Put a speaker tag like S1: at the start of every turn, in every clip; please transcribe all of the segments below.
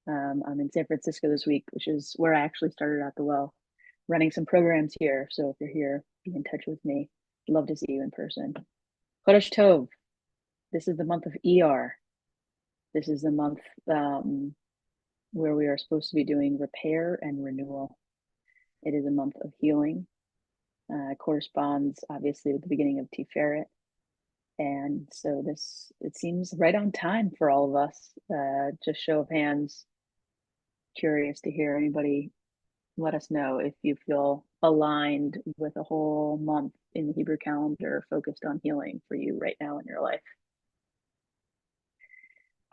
S1: I'm in San Francisco this week, which is where I actually started at the well, running some programs here. So if you're here, be in touch with me. Love to see you in person. Chodesh Tov. This is the month of ER. This is the month where we are supposed to be doing repair and renewal. It is a month of healing. Corresponds obviously with the beginning of Tiferet. And so it seems right on time for all of us. Just show of hands, curious to hear anybody let us know if you feel aligned with a whole month in the Hebrew calendar focused on healing for you right now in your life.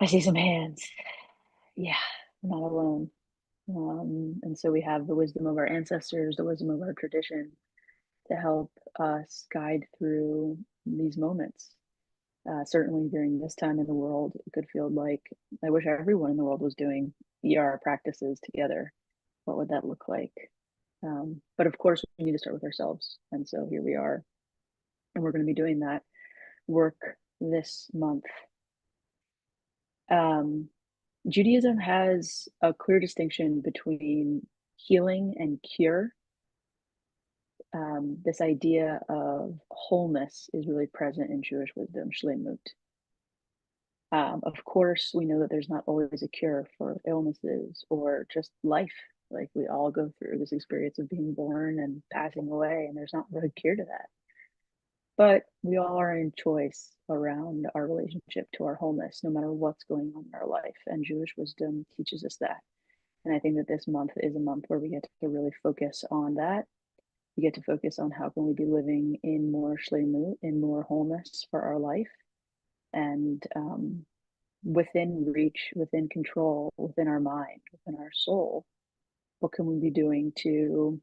S1: I see some hands. Yeah, I'm not alone. And so we have the wisdom of our ancestors, the wisdom of our tradition to help us guide through these moments. Certainly during this time in the world, it could feel like I wish everyone in the world was doing ER practices together. What would that look like? But of course, we need to start with ourselves. And so here we are. And we're going to be doing that work this month. Judaism has a clear distinction between healing and cure. This idea of wholeness is really present in Jewish wisdom, shlemut. Of course, we know that there's not always a cure for illnesses or just life. Like we all go through this experience of being born and passing away, and there's not really a cure to that. But we all are in choice around our relationship to our wholeness, no matter what's going on in our life. And Jewish wisdom teaches us that. And I think that this month is a month where we get to really focus on that. We get to focus on how can we be living in more shlemut, in more wholeness for our life, and within reach, within control, within our mind, within our soul. What can we be doing to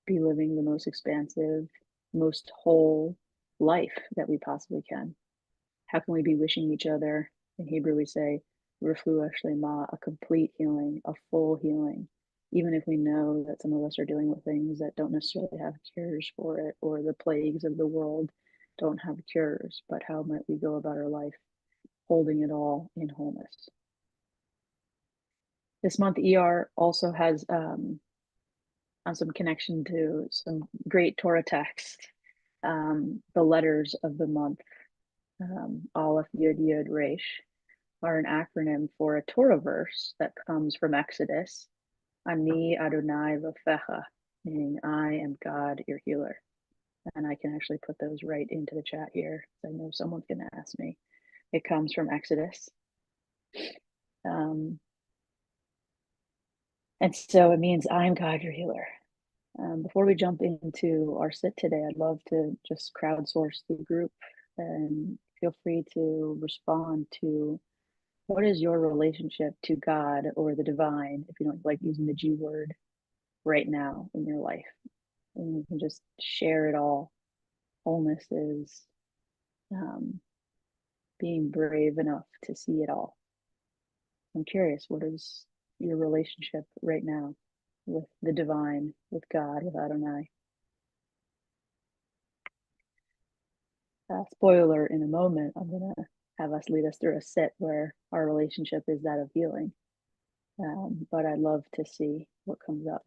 S1: be living the most expansive, most whole life that we possibly can? How can we be wishing each other? In Hebrew, we say, Refluah Shlema, a complete healing, a full healing, even if we know that some of us are dealing with things that don't necessarily have cures for it, or the plagues of the world don't have cures. But how might we go about our life holding it all in wholeness? This month, ER also has some connection to some great Torah text. The letters of the month, Aleph, Yud, Yud, Resh, are an acronym for a Torah verse that comes from Exodus. Ani Adonai Rofecha, meaning I am God, your healer. And I can actually put those right into the chat here. I know someone's going to ask me. It comes from Exodus. And so it means I'm God, your healer. Before we jump into our sit today, I'd love to just crowdsource the group and feel free to respond to what is your relationship to God or the divine, if you don't like using the G word right now in your life. And you can just share it all. Wholeness is being brave enough to see it all. I'm curious, what is your relationship right now with the divine, with God, with Adonai? Spoiler, in a moment, I'm going to have us lead us through a sit where our relationship is that of healing. But I'd love to see what comes up.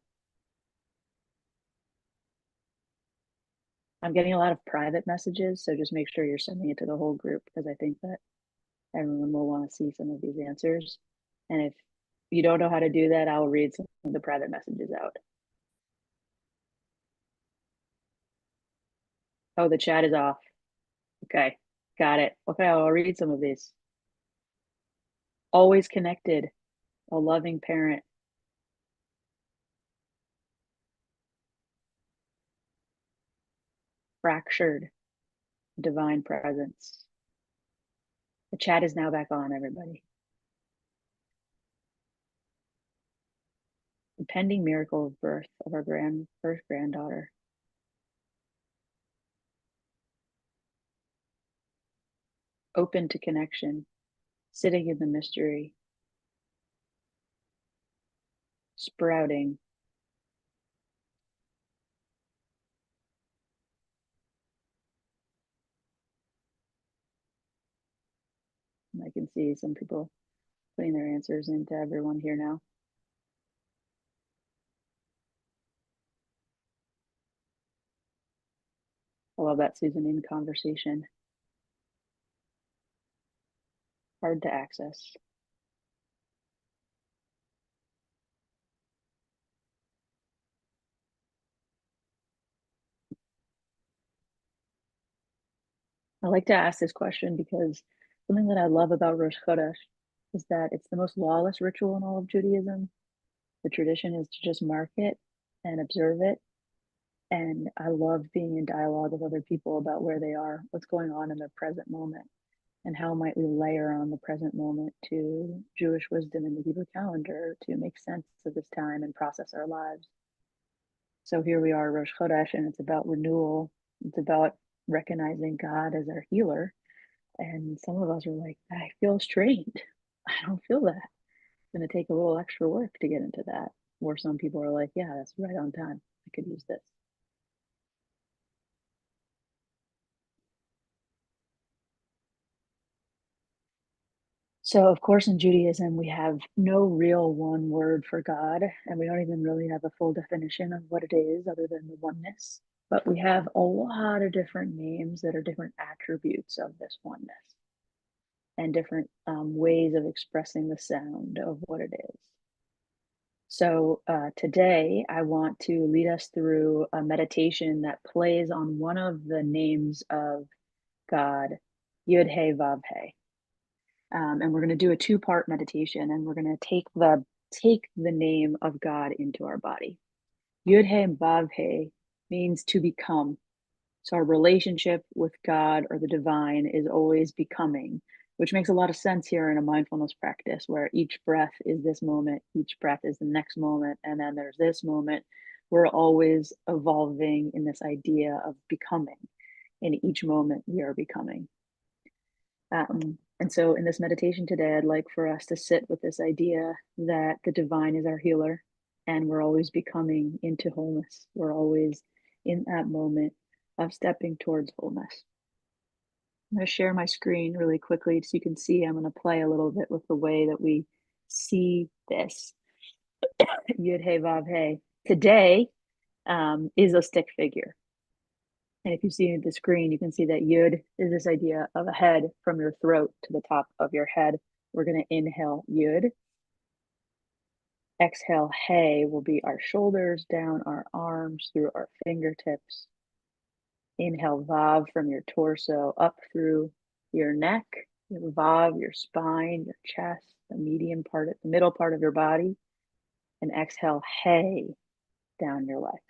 S1: I'm getting a lot of private messages, so just make sure you're sending it to the whole group because I think that everyone will want to see some of these answers. And if you don't know how to do that, I'll read some of the private messages out. Oh, the chat is off. Okay, got it. Okay, I'll read some of these. Always connected, a loving parent. Fractured, divine presence. The chat is now back on, everybody. The pending miracle of birth of our first granddaughter. Open to connection, sitting in the mystery. Sprouting. I can see some people putting their answers into everyone here now. I love that, Susan, in conversation. Hard to access. I like to ask this question because something that I love about Rosh Chodesh is that it's the most lawless ritual in all of Judaism. The tradition is to just mark it and observe it. And I love being in dialogue with other people about where they are, what's going on in their present moment, and how might we layer on the present moment to Jewish wisdom in the Hebrew calendar to make sense of this time and process our lives. So here we are, Rosh Chodesh, and it's about renewal. It's about recognizing God as our healer. And some of us are like, I feel strained. I don't feel that. It's going to take a little extra work to get into that. Or some people are like, yeah, that's right on time. I could use this. So, of course, in Judaism, we have no real one word for God, and we don't even really have a full definition of what it is other than the oneness. But we have a lot of different names that are different attributes of this oneness and different ways of expressing the sound of what it is. So, today I want to lead us through a meditation that plays on one of the names of God, Yud He Vav He. And we're going to do a two-part meditation, and we're going to take the name of God into our body. Yud He Vav He means to become. So our relationship with God or the divine is always becoming, which makes a lot of sense here in a mindfulness practice where each breath is this moment, each breath is the next moment, and then there's this moment. We're always evolving in this idea of becoming. In each moment, we are becoming. And so, in this meditation today, I'd like for us to sit with this idea that the divine is our healer and we're always becoming into wholeness. We're always in that moment of stepping towards wholeness. I'm going to share my screen really quickly so you can see. I'm going to play a little bit with the way that we see this. Yud He Vav He. Today is a stick figure. And if you see the screen, you can see that Yud is this idea of a head from your throat to the top of your head. We're going to inhale Yud. Exhale He will be our shoulders, down our arms, through our fingertips. Inhale Vav from your torso, up through your neck, your Vav, your spine, your chest, the middle part of your body. And exhale He down your legs.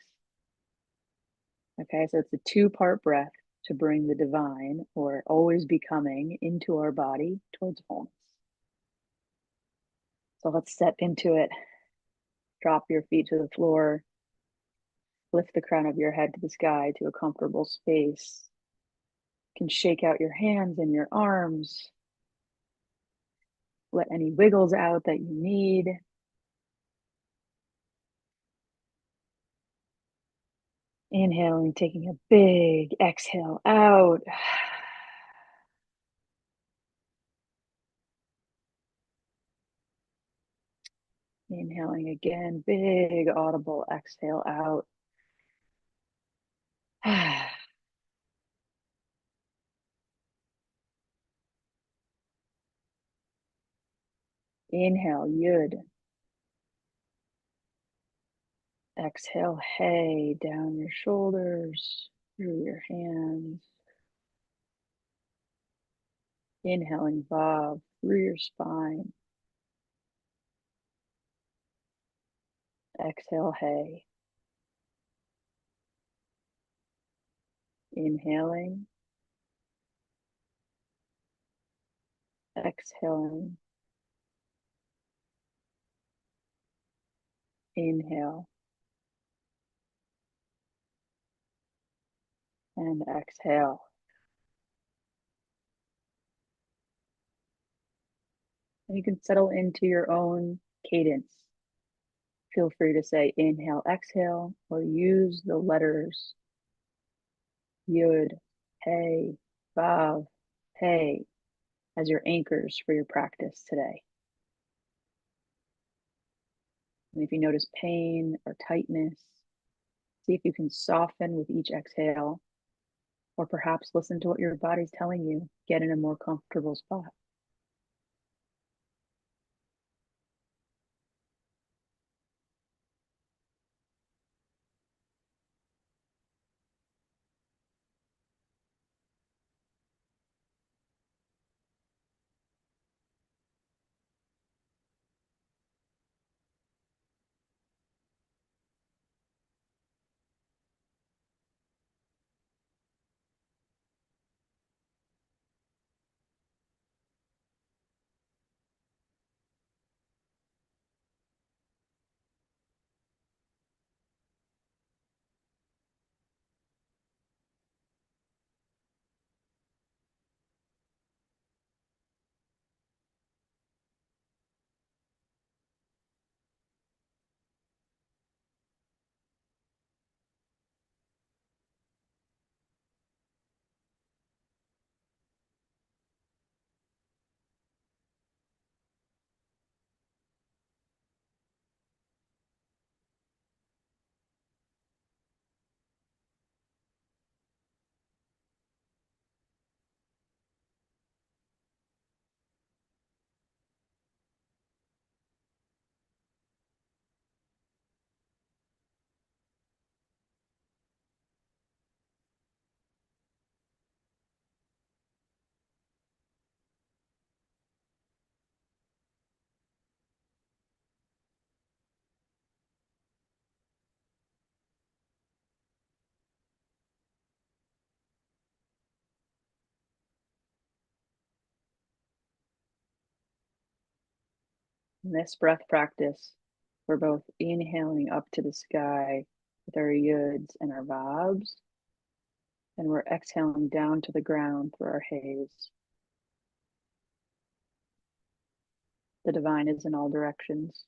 S1: Okay, so it's a two-part breath to bring the divine or always becoming into our body towards wholeness. So let's step into it. Drop your feet to the floor. Lift the crown of your head to the sky to a comfortable space. You can shake out your hands and your arms. Let any wiggles out that you need. Inhaling, taking a big exhale out. Inhaling again, big audible exhale out. Inhale, Yud. Exhale, He, down your shoulders, through your hands. Inhaling Vav through your spine. Exhale, He. Inhaling. Exhaling. Inhale. And exhale. And you can settle into your own cadence. Feel free to say inhale, exhale, or use the letters Yud, He, Vav, He as your anchors for your practice today. And if you notice pain or tightness, see if you can soften with each exhale, or perhaps listen to what your body's telling you. Get in a more comfortable spot. In this breath practice, we're both inhaling up to the sky with our yuds and our vabs, and we're exhaling down to the ground through our haze. The divine is in all directions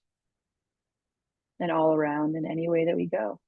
S1: and all around in any way that we go.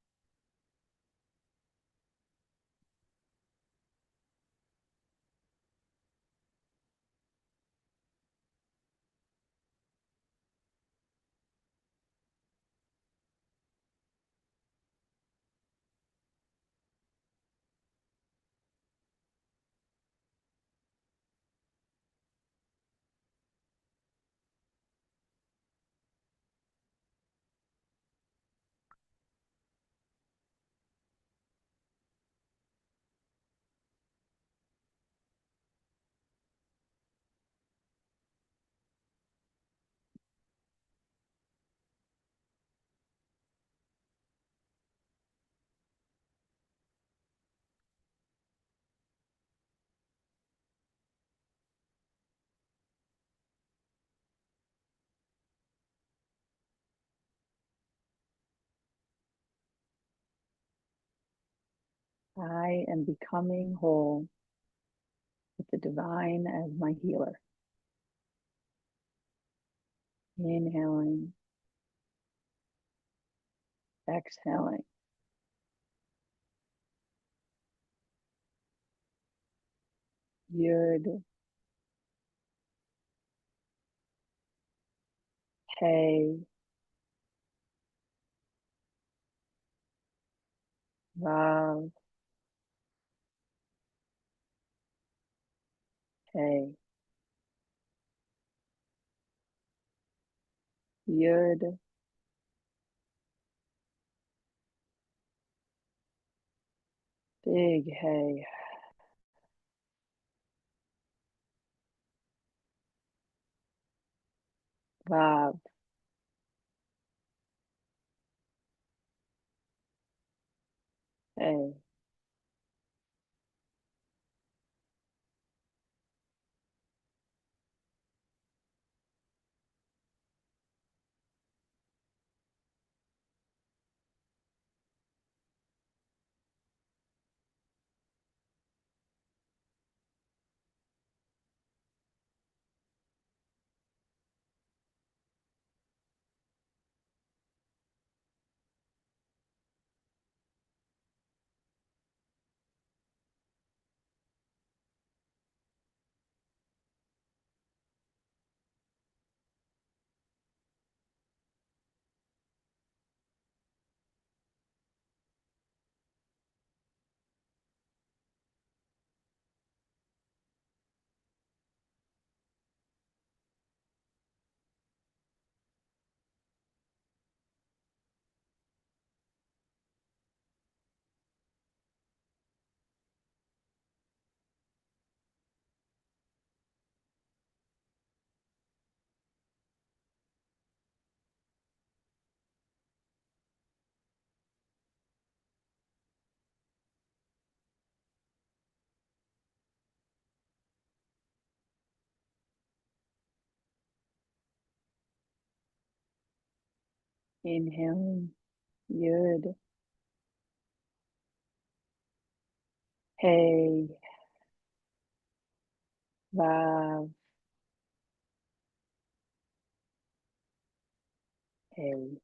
S1: I am becoming whole with the divine as my healer. Inhaling, exhaling. Yud, Hey, Vav, Hey. Yud, big Hey. Vav, Hey. Inhaling Yud, Hey, Vav, Hey.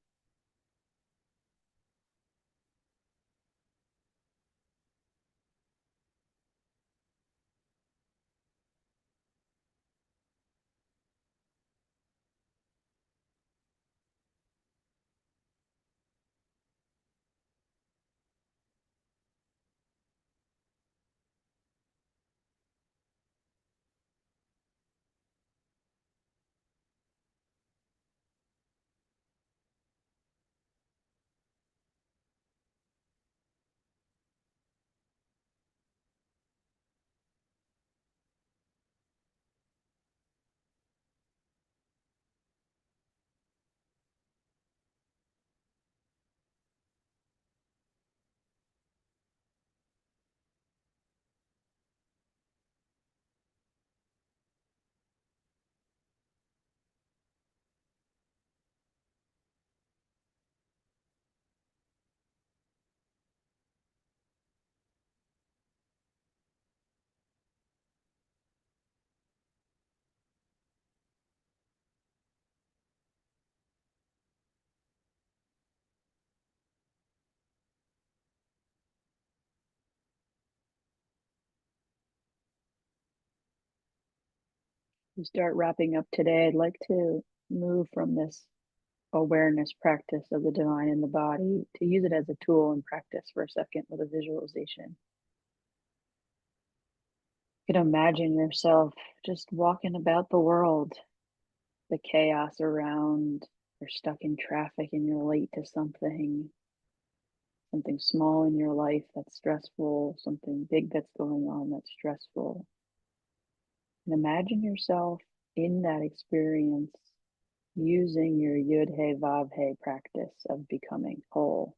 S1: We start wrapping up today. I'd like to move from this awareness practice of the divine in the body to use it as a tool and practice for a second with a visualization. You can imagine yourself just walking about the world, the chaos around, you're stuck in traffic and you're late to something small in your life that's stressful, something big that's going on that's stressful. And imagine yourself in that experience using your Yud He Vav He practice of becoming whole,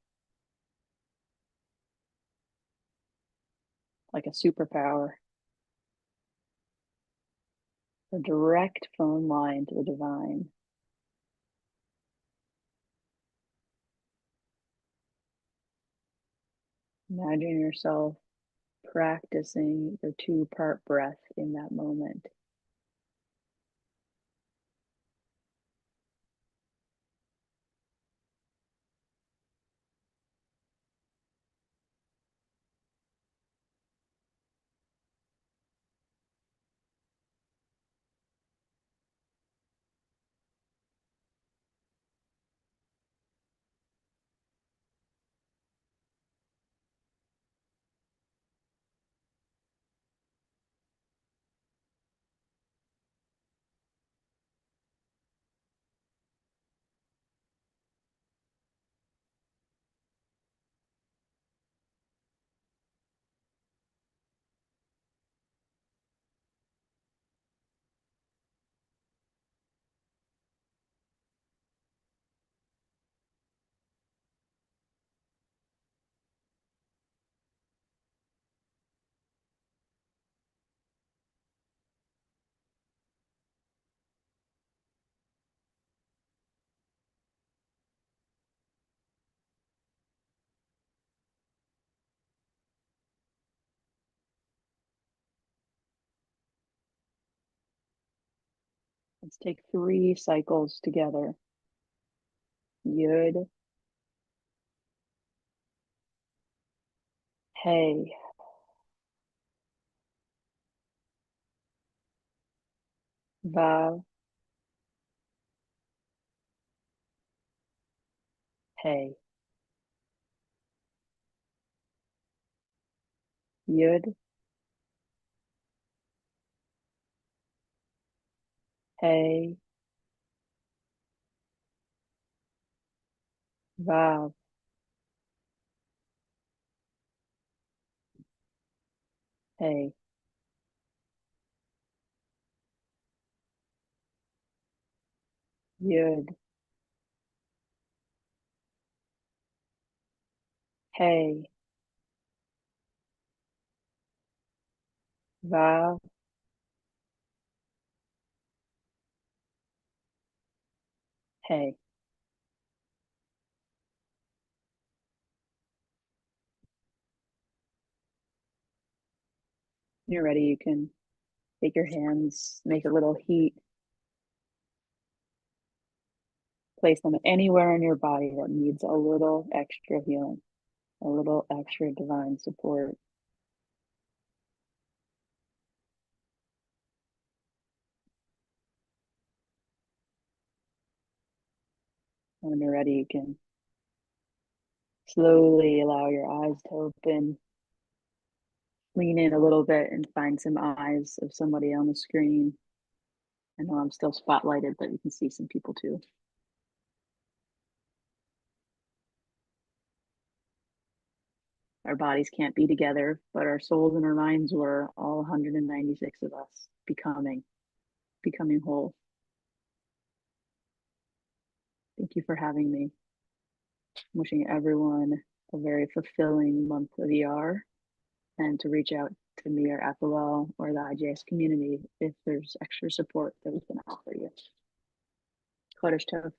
S1: like a superpower, a direct phone line to the divine. Imagine yourself practicing your 2-part breath in that moment. Let's take 3 cycles together. Yud, Hey, Vav, Hey. Yud, Hey, Vav, Hey. Yud, Hey, Vav, Hey. When you're ready, you can take your hands, make a little heat, place them anywhere in your body that needs a little extra healing, a little extra divine support. When you're ready, you can slowly allow your eyes to open. Lean in a little bit and find some eyes of somebody on the screen. I know I'm still spotlighted, but you can see some people too. Our bodies can't be together, but our souls and our minds were, all 196 of us, becoming whole. Thank you for having me. I'm wishing everyone a very fulfilling month of ER, and to reach out to me or at the well or the IJS community if there's extra support that we can offer you. Chodesh Tov.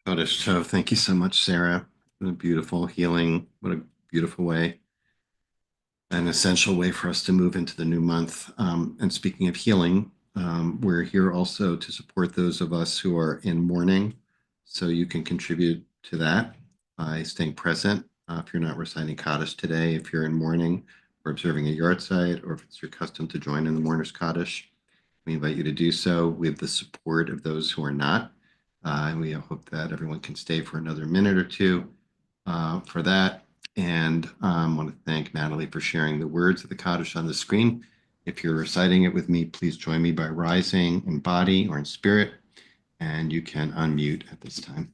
S2: Chodesh Tov. Thank you so much, Sarah. What a beautiful healing. What a beautiful way, an essential way for us to move into the new month. And speaking of healing, we're here also to support those of us who are in mourning. So you can contribute to that by staying present. If you're not reciting Kaddish today, if you're in mourning or observing a yard site, or if it's your custom to join in the mourner's Kaddish, we invite you to do so with the support of those who are not. And we hope that everyone can stay for another minute or two for that. And I want to thank Natalie for sharing the words of the Kaddish on the screen. If you're reciting it with me, please join me by rising in body or in spirit, and you can unmute at this time.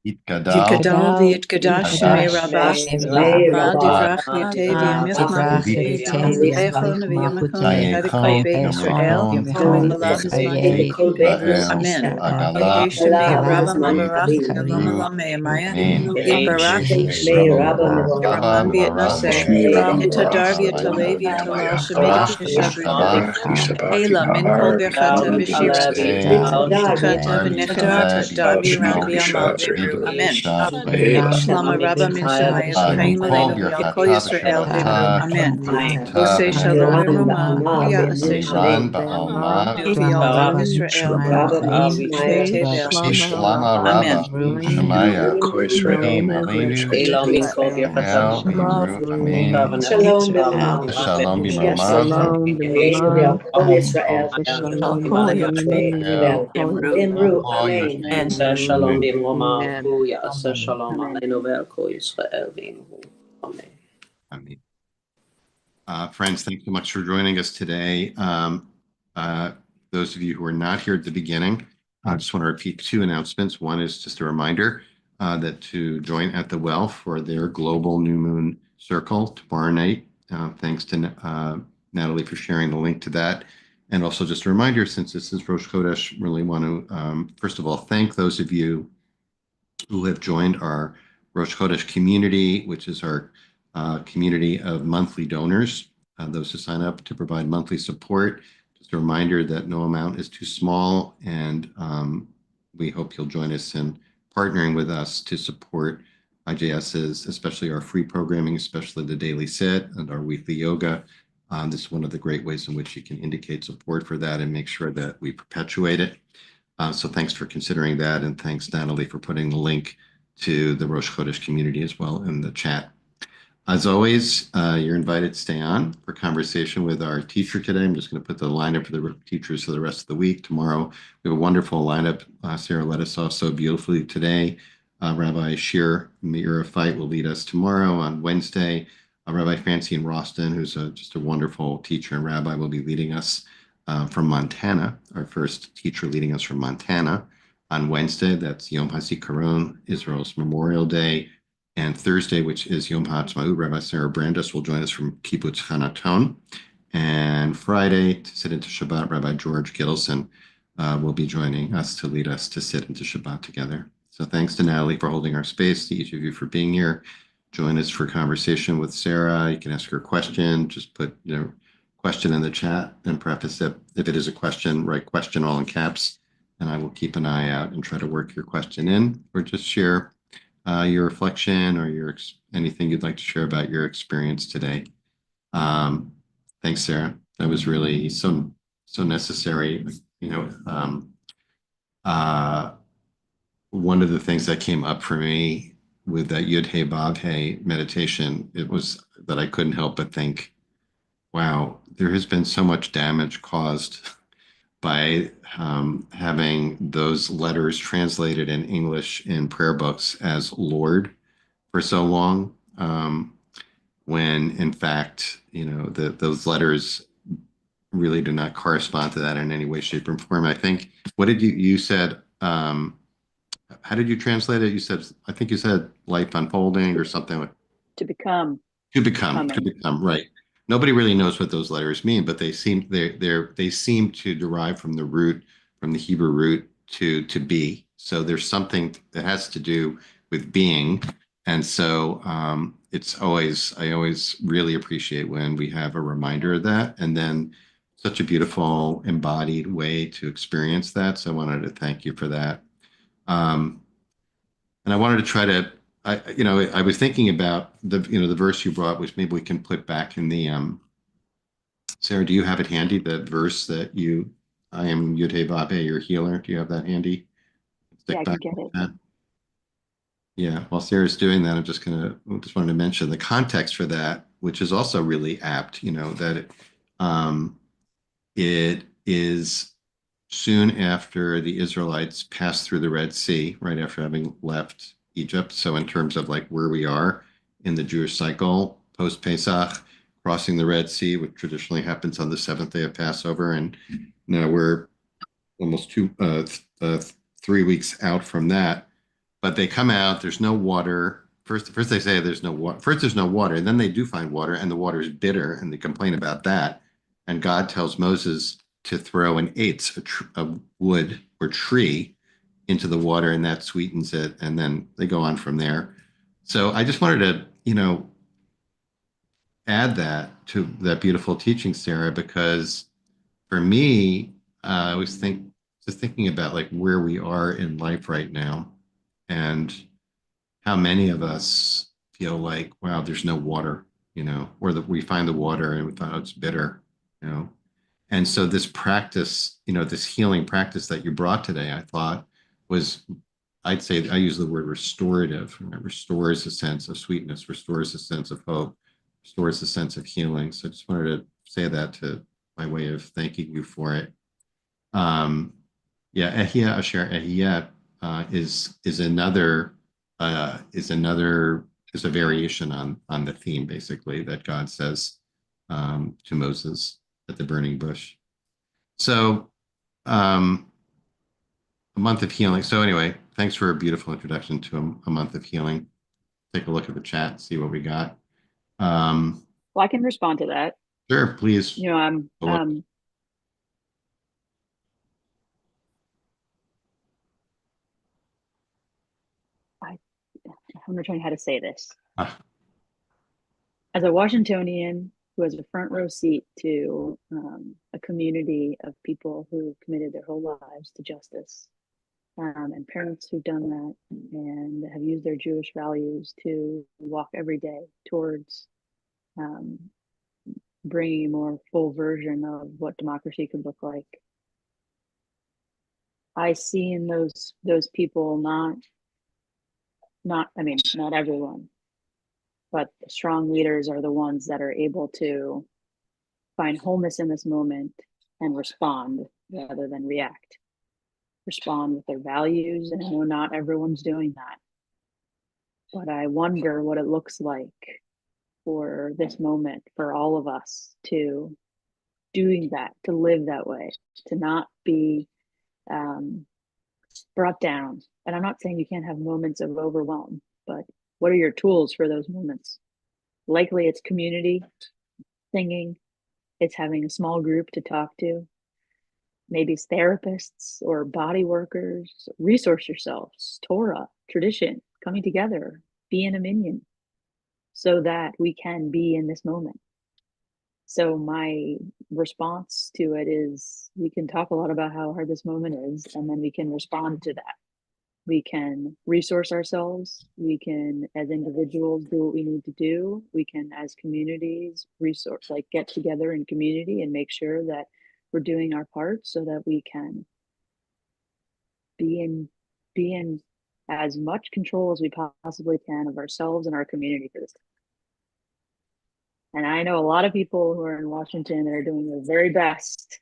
S3: Yitgadal v'yitgadash shemei Rabbah, ma divrach v'yitevi amich malchuti, v'echol v'yamakom v'chadikol beit Yisrael, v'malach zman v'yikimenu, amen. Yehi shemei Rabbah mabarach k'olam olam me'amaya, v'yitbarach Ramam v'yitnoseh, v'yitadar v'yitalei v'yitalal shemei tishabru, Ela min kol berchata v'shira v'chata v'nechata da v'yiram v'yamal. Amen. Shlama Rabba min Shemaya v'chaim aleinu v'kol Yisrael v'imru. Amen. Osei shalom v'roma v'ya'aseh shalom v'yal kol Yisrael v'chei tevel. Amen.
S2: Shemaya v'chaim aleinu
S4: Elam min kol birchata
S2: v'imru. Amen.
S4: Shalom
S2: Shalom b'mamav.
S5: Shalom b'mamav.
S4: Kol Yisrael
S5: Shalom
S3: Kol
S5: b'mamav.
S4: Imru Amen Shalom
S5: Amen.
S4: b'mamav
S5: Amen.
S4: Hu Ya'aseh Shalom Aleinu ve'al Kol Yisrael v'imru Amen.
S2: Amen. Friends, thanks so much for joining us today. Those of you who are not here at the beginning, I just want to repeat two announcements. One is just a reminder that to join at the Well for their global new moon circle tomorrow night. Thanks to Natalie for sharing the link to that. And also just a reminder, since this is Rosh Chodesh, really want to, first of all, thank those of you who have joined our Rosh Chodesh community, which is our community of monthly donors, those who sign up to provide monthly support. Just a reminder that no amount is too small, and we hope you'll join us in partnering with us to support IJS's, especially our free programming, especially the daily sit and our weekly yoga. This is one of the great ways in which you can indicate support for that and make sure that we perpetuate it. So thanks for considering that, and thanks, Natalie, for putting the link to the Rosh Chodesh community as well in the chat. As always, you're invited to stay on for conversation with our teacher today. I'm just going to put the lineup for the teachers for the rest of the week. Tomorrow, we have a wonderful lineup. Sarah led us off so beautifully today. Rabbi Shir Meirafite will lead us tomorrow. On Wednesday, Rabbi Francine Roston, who's just a wonderful teacher and rabbi, will be leading us from Montana, our first teacher leading us from Montana. On Wednesday, that's Yom HaZikaron, Israel's Memorial Day. And Thursday, which is Yom HaAtzmaut, Rabbi Sarah Brandes will join us from Kibbutz Hanaton. And Friday, to sit into Shabbat, Rabbi George Gittleson will be joining us to lead us to sit into Shabbat together. So thanks to Natalie for holding our space, to each of you for being here. Join us for conversation with Sarah. You can ask her a question. Just put question in the chat and preface it. If it is a question, write question all in caps and I will keep an eye out and try to work your question in, or just share your reflection or anything you'd like to share about your experience today. Thanks, Sarah. That was really so necessary. One of the things that came up for me with that Yud Hey Vav Hey meditation, it was that I couldn't help but think, wow, there has been so much damage caused by having those letters translated in English in prayer books as Lord for so long, when in fact, those letters really do not correspond to that in any way, shape, or form. I think, what did you said, how did you translate it? I think you said life unfolding or something like
S1: To become.
S2: to become, right. Nobody really knows what those letters mean, but they seem to derive from the Hebrew root to be. So there's something that has to do with being. And so I always really appreciate when we have a reminder of that, and then such a beautiful embodied way to experience that. So I wanted to thank you for that. And I wanted to try to, I was thinking about the verse you brought, which maybe we can put back in the, Sarah, do you have it handy? The verse that I am Yud Hey Vav Hey, your healer. Do you have that handy?
S1: Yeah, I can
S2: Back
S1: get
S2: with
S1: it.
S2: that. Yeah, while Sarah's doing that, I just wanted to mention the context for that, which is also really apt, that it is soon after the Israelites passed through the Red Sea, right after having left Egypt. So in terms of like where we are in the Jewish cycle, post-Pesach, crossing the Red Sea, which traditionally happens on the seventh day of Passover. And now we're almost 3 weeks out from that. But they come out, there's no water. First they say there's no water. First there's no water, and then they do find water, and the water is bitter, and they complain about that. And God tells Moses to throw an eitz, a wood or tree, into the water, and that sweetens it. And then they go on from there. So I just wanted to, add that to that beautiful teaching, Sarah, because for me, I was thinking about like where we are in life right now, and how many of us feel like, wow, there's no water, or that we find the water and we find out it's bitter, you know. And so this practice, this healing practice that you brought today, I thought was, I'd say, I use the word restorative. It restores a sense of sweetness, restores a sense of hope, restores a sense of healing. So I just wanted to say that by way of thanking you for it. Yeah, Ehia Asher Ehiyat is a variation on the theme, basically, that God says to Moses at the burning bush. So a month of healing. So anyway, thanks for a beautiful introduction to a month of healing. Take a look at the chat, see what we got.
S1: Well, I can respond to that.
S2: Sure, please.
S1: I'm I'm not sure how to say this. As a Washingtonian who has a front row seat to a community of people who committed their whole lives to justice, and parents who've done that and have used their Jewish values to walk every day towards bringing a more full version of what democracy could look like. I see in those people not everyone, but the strong leaders are the ones that are able to find wholeness in this moment and respond rather than react. Respond with their values, and I know not everyone's doing that. But I wonder what it looks like for this moment for all of us to doing that, to live that way, to not be brought down. And I'm not saying you can't have moments of overwhelm, but what are your tools for those moments? Likely it's community, singing, it's having a small group to talk to. Maybe it's therapists or body workers. Resource yourselves, Torah, tradition, coming together, be in a minyan so that we can be in this moment. So my response to it is we can talk a lot about how hard this moment is, and then we can respond to that. We can resource ourselves. We can, as individuals, do what we need to do. We can, as communities, resource, like get together in community and make sure that we're doing our part so that we can be in as much control as we possibly can of ourselves and our community for this. And I know a lot of people who are in Washington that are doing their very best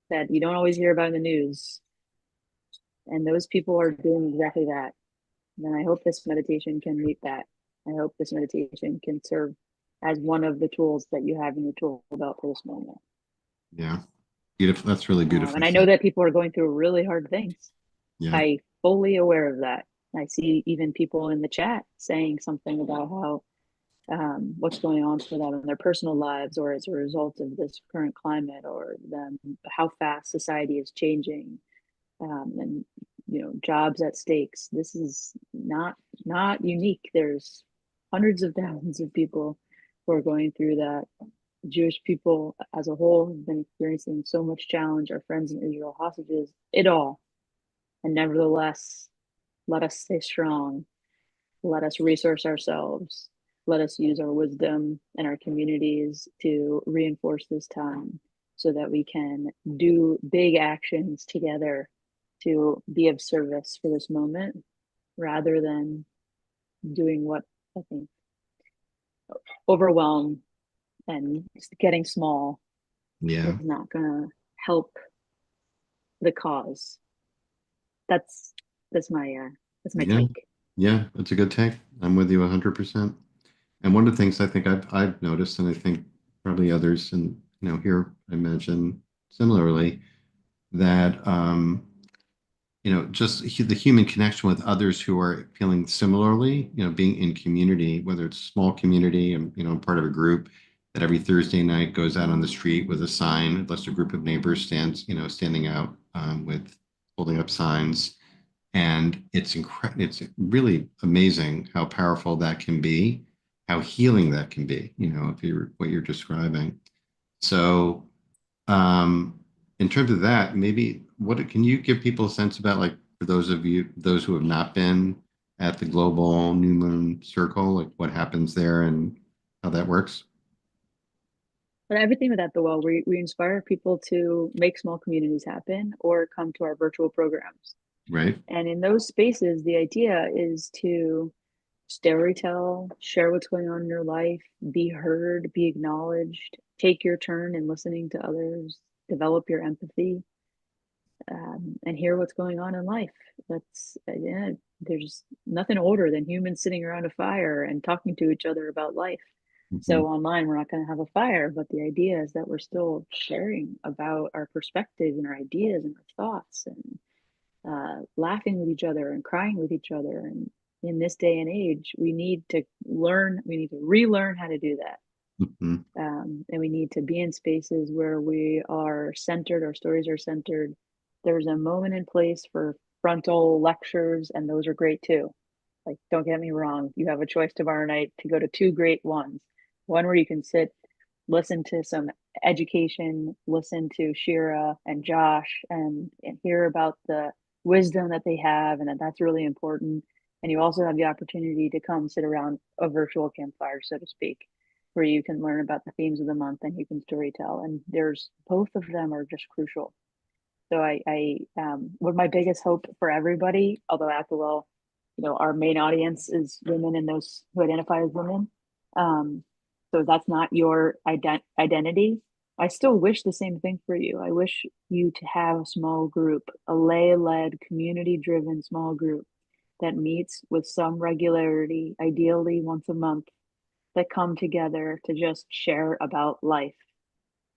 S1: that you don't always hear about in the news. And those people are doing exactly that. And I hope this meditation can meet that. I hope this meditation can serve as one of the tools that you have in your tool belt for this moment.
S2: Yeah. Beautiful. That's really beautiful.
S1: And I know that people are going through really hard things.
S2: Yeah.
S1: I fully aware of that. I see even people in the chat saying something about how what's going on for them in their personal lives, or as a result of this current climate, or them how fast society is changing, and jobs at stakes. This is not unique. There's hundreds of thousands of people who are going through that. Jewish people as a whole have been experiencing so much challenge. Our friends in Israel, hostages, it all. And nevertheless, let us stay strong. Let us resource ourselves. Let us use our wisdom and our communities to reinforce this time so that we can do big actions together to be of service for this moment rather than doing what I think overwhelm and getting small
S2: Yeah.
S1: is not going to help the cause. That's my
S2: Yeah.
S1: take.
S2: Yeah, that's a good take. I'm with you 100%. And one of the things I think I've noticed, and I think probably others, and here I mention similarly, that just the human connection with others who are feeling similarly, being in community, whether it's a small community, and I'm part of a group that every Thursday night goes out on the street with a sign, unless a group of neighbors standing out with holding up signs. And it's really amazing how powerful that can be, how healing that can be, if you're what you're describing. So, in terms of that, maybe what can you give people a sense about, like, for those who have not been at the global new moon circle, like what happens there and how that works?
S1: But everything with that, the well, we inspire people to make small communities happen or come to our virtual programs.
S2: Right.
S1: And in those spaces, the idea is to storytell, share what's going on in your life, be heard, be acknowledged, take your turn in listening to others, develop your empathy, and hear what's going on in life. There's nothing older than humans sitting around a fire and talking to each other about life.
S2: Mhm.
S1: So online, we're not going to have a fire, but the idea is that we're still sharing about our perspectives and our ideas and our thoughts, and laughing with each other and crying with each other. And in this day and age, we need to relearn how to do that.
S2: Mhm.
S1: And we need to be in spaces where we are centered, our stories are centered. There's a moment and place for frontal lectures, and those are great too. Like, don't get me wrong, you have a choice tomorrow night to go to two great ones. One where you can sit, listen to some education, listen to Shira and Josh, and hear about the wisdom that they have, and that's really important. And you also have the opportunity to come sit around a virtual campfire, so to speak, where you can learn about the themes of the month and you can storytell. And there's both of them are just crucial. So what my biggest hope for everybody, although after all, our main audience is women and those who identify as women. So that's not your identity. I still wish the same thing for you. I wish you to have a small group, a lay-led, community-driven small group that meets with some regularity, ideally once a month, that come together to just share about life.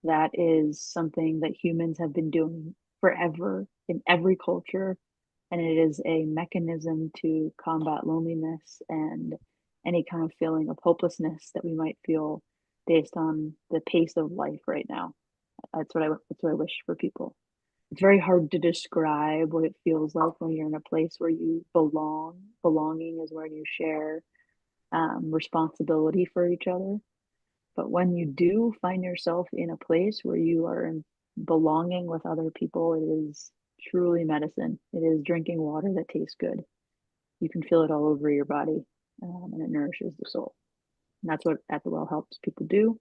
S1: That is something that humans have been doing forever in every culture. And it is a mechanism to combat loneliness and any kind of feeling of hopelessness that we might feel based on the pace of life right now. That's what I wish for people. It's very hard to describe what it feels like when you're in a place where you belong. Belonging is where you share responsibility for each other. But when you do find yourself in a place where you are belonging with other people, it is truly medicine. It is drinking water that tastes good. You can feel it all over your body, and it nourishes the soul. And that's what At the Well helps people do,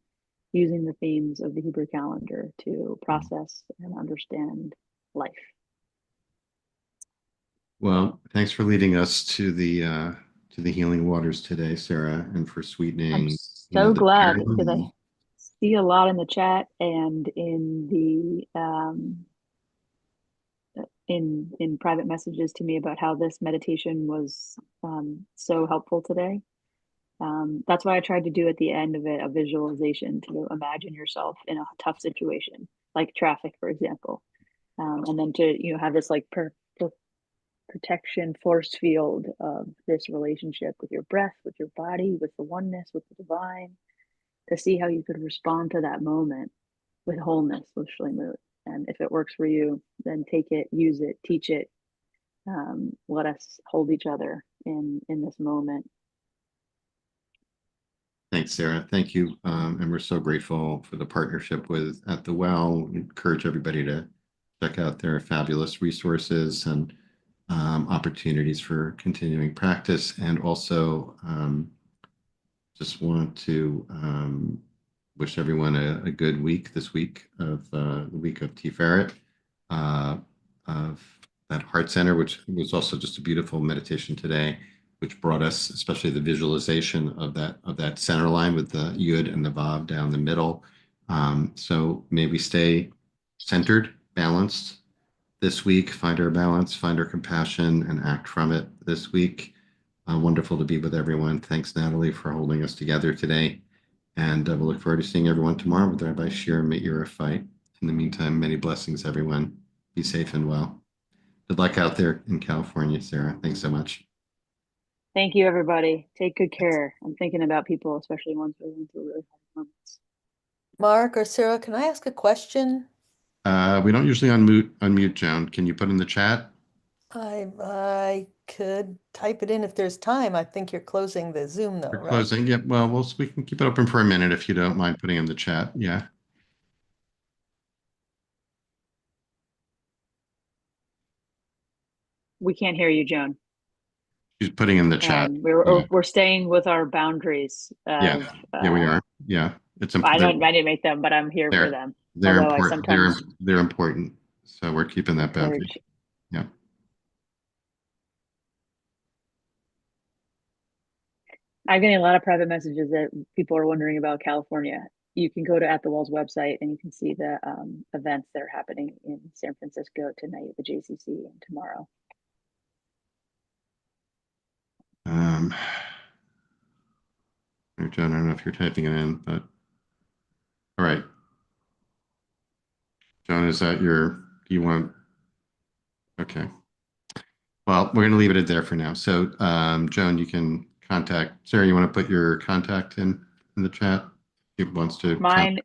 S1: using the themes of the Hebrew calendar to process and understand life.
S2: Well, thanks for leading us to the healing waters today, Sarah, and for
S1: I'm
S2: sweetening,
S1: so
S2: the
S1: glad because I
S2: journey.
S1: see a lot in the chat and in the in private messages to me about how this meditation was so helpful today. That's why I tried to do at the end of it a visualization to imagine yourself in a tough situation, like traffic, for example, and then to have this like protection force field of this relationship with your breath, with your body, with the oneness, with the divine, to see how you could respond to that moment with wholeness, with shlemut. And if it works for you, then take it, use it, teach it. Let us hold each other in this moment.
S2: Thanks, Sarah. Thank you. And we're so grateful for the partnership with At the Well. We encourage everybody to check out their fabulous resources and opportunities for continuing practice. And also just want to wish everyone a good week this week of the week of Tiferet, of that heart center, which was also just a beautiful meditation today, which brought us, especially the visualization of that center line with the Yud and the Vav down the middle. So may we stay centered, balanced this week, find our balance, find our compassion, and act from it this week. Wonderful to be with everyone. Thanks, Natalie, for holding us together today. And we'll look forward to seeing everyone tomorrow with Rabbi Shir Meir Fight. In the meantime, many blessings, everyone. Be safe and well. Good luck out there in California, Sarah. Thanks so much.
S1: Thank you, everybody. Take good care. I'm thinking about people, especially ones who are going through really hard moments.
S3: Mark or Sarah, can I ask a question?
S2: We don't usually unmute, Joan. Can you put in the chat?
S3: I could type it in if there's time. I think you're closing the Zoom though,
S2: We're
S3: right?
S2: closing. Yeah, well, we can keep it open for a minute if you don't mind putting in the chat. Yeah.
S1: We can't hear you, Joan.
S2: She's putting in the chat. Yeah.
S1: We're staying with our boundaries of
S2: Yeah, we are. Yeah. It's
S1: I
S2: important.
S1: didn't make them, but I'm here for them.
S2: They're
S1: Although
S2: important.
S1: I sometimes
S2: They're important. So we're keeping that boundary.
S1: encourage.
S2: Yeah.
S1: I'm getting a lot of private messages that people are wondering about California. You can go to At the Well's website and you can see the events that are happening in San Francisco tonight at the JCC and tomorrow.
S2: John, I don't know if you're typing it in, but all right. John, is that do you want? Okay. Well, we're going to leave it at there for now. So, Joan, you can contact Sarah. You want to put your contact in the chat? If he wants to.
S1: Mine,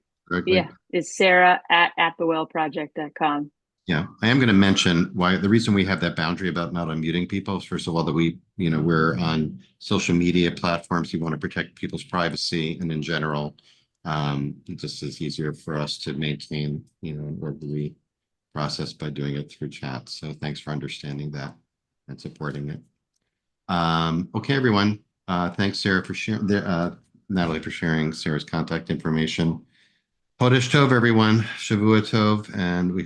S1: yeah, is Sarah at thewellproject.com.
S2: Yeah, I am going to mention why the reason we have that boundary about not unmuting people is, first of all, that we're on social media platforms. You want to protect people's privacy, and in general, it just is easier for us to maintain, an orderly process by doing it through chat. So thanks for understanding that and supporting it. Okay, everyone. Thanks, Sarah, for sharing. Natalie, for sharing Sarah's contact information. Chodesh Tov, everyone. Shavua Tov, and we